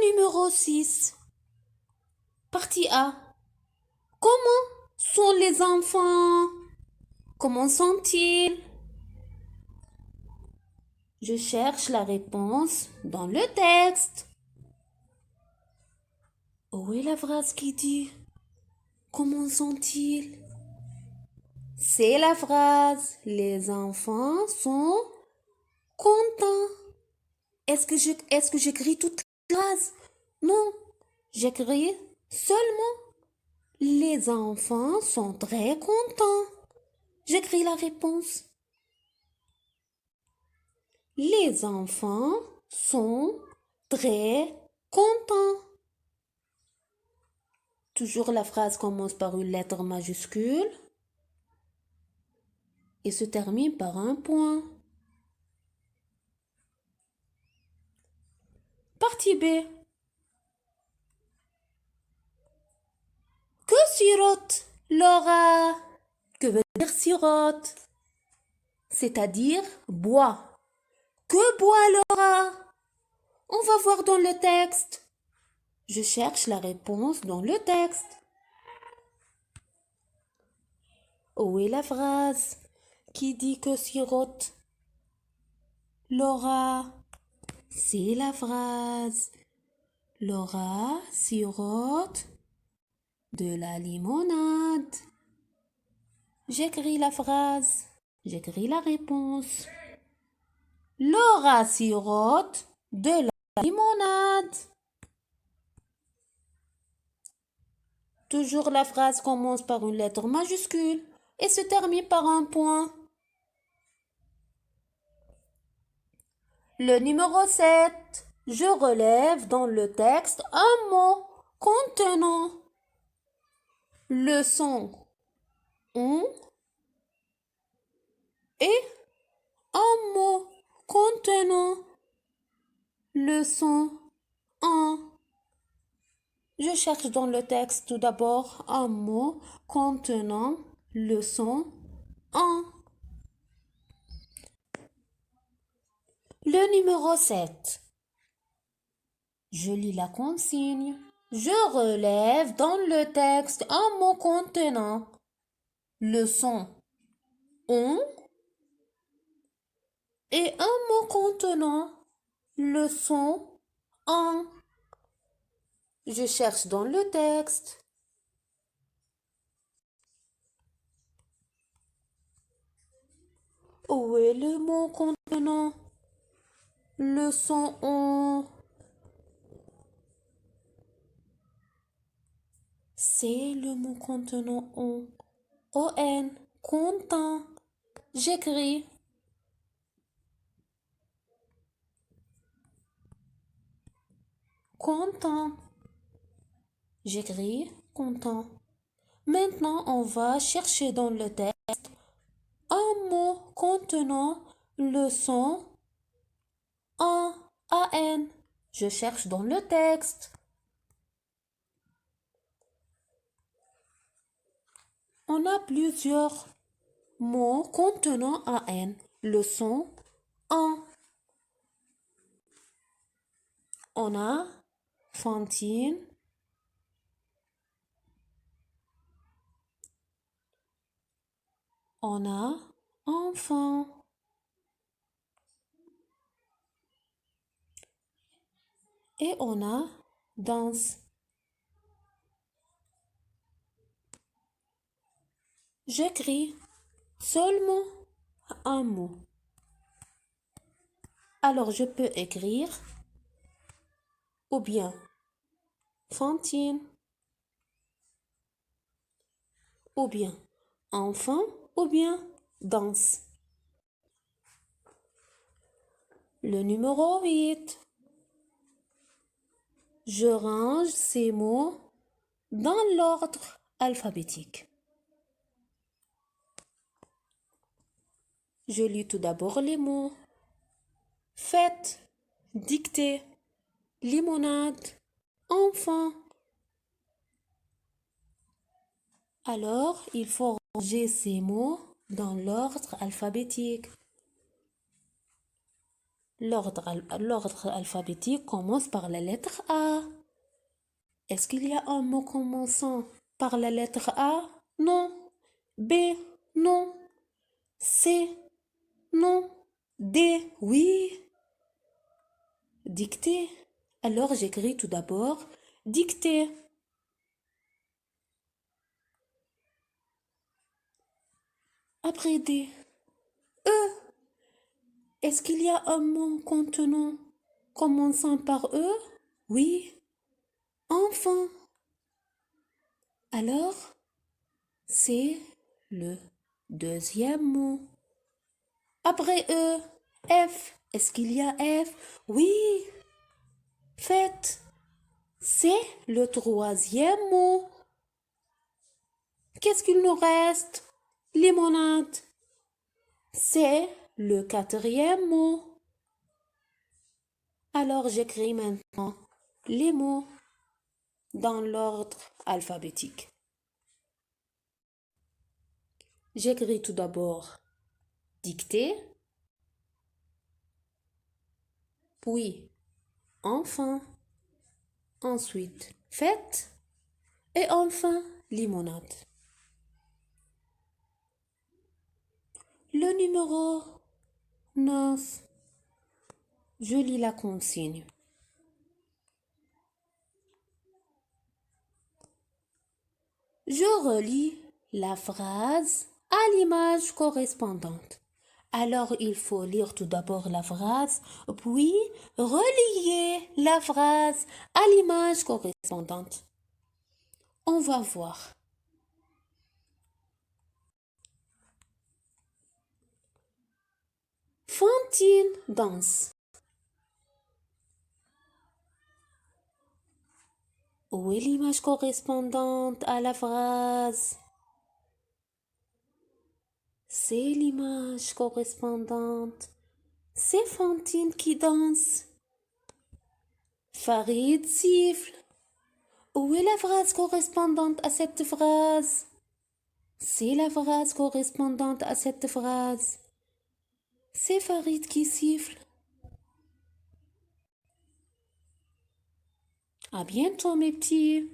numéro 6. Partie A. Comment sont les enfants? Comment sont-ils? Je cherche la réponse dans le texte. Où est la phrase qui dit comment sont-ils? C'est la phrase. Les enfants sont contents. Est-ce que j'écris toute la phrase? Non, j'écris seulement les enfants sont très contents. J'écris la réponse. Les enfants sont très contents. Toujours la phrase commence par une lettre majuscule et se termine par un point. Partie B. Que sirote Laura? Que veut dire sirote? C'est-à-dire bois. Que boit Laura? On va voir dans le texte. Je cherche la réponse dans le texte. Où est la phrase qui dit que sirote Laura? C'est la phrase. Laura sirote de la limonade. J'écris la phrase. J'écris la réponse. Laura sirote de la limonade. Toujours la phrase commence par une lettre majuscule et se termine par un point. Le numéro 7. Je relève dans le texte un mot contenant le son on et un mot contenant le son en. Je cherche dans le texte tout d'abord un mot contenant le son en. Le numéro 7. Je lis la consigne. Je relève dans le texte un mot contenant le son on et un mot contenant le son en. Je cherche dans le texte. Où est le mot contenant le son on? C'est le mot contenant on. O-N, content. J'écris. Content. J'écris content. Maintenant, on va chercher dans le texte un mot contenant le son en A-N. Je cherche dans le texte. On a plusieurs mots contenant AN, le son en. On a Fantine, on a enfant, et on a danse. J'écris seulement un mot. Alors je peux écrire ou bien Fantine, ou bien enfant, ou bien danse. Le numéro 8. Je range ces mots dans l'ordre alphabétique. Je lis tout d'abord les mots. Fête, dictée, limonade, enfant. Alors, il faut ranger ces mots dans l'ordre alphabétique. L'ordre alphabétique commence par la lettre A. Est-ce qu'il y a un mot commençant par la lettre A? Non. B? Non. C? Non. D? Oui. Dictée. Alors j'écris tout d'abord dictée. Après D. E. Est-ce qu'il y a un mot contenant commençant par E? Oui. Enfant. Alors, c'est le deuxième mot. Après E, F. Est-ce qu'il y a F? Oui. Fête. C'est le troisième mot. Qu'est-ce qu'il nous reste? Limonade. C'est le quatrième mot. Alors j'écris maintenant les mots dans l'ordre alphabétique. J'écris tout d'abord dictée, puis enfant, ensuite fête et enfin limonade. Le numéro 9. Je lis la consigne. Je relis la phrase à l'image correspondante. Alors il faut lire tout d'abord la phrase, puis relier la phrase à l'image correspondante. On va voir. Fantine danse. Où est l'image correspondante à la phrase? C'est l'image correspondante. C'est Fantine qui danse. Farid siffle. Où est la phrase correspondante à cette phrase? C'est la phrase correspondante à cette phrase. C'est Farid qui siffle. À bientôt mes petits.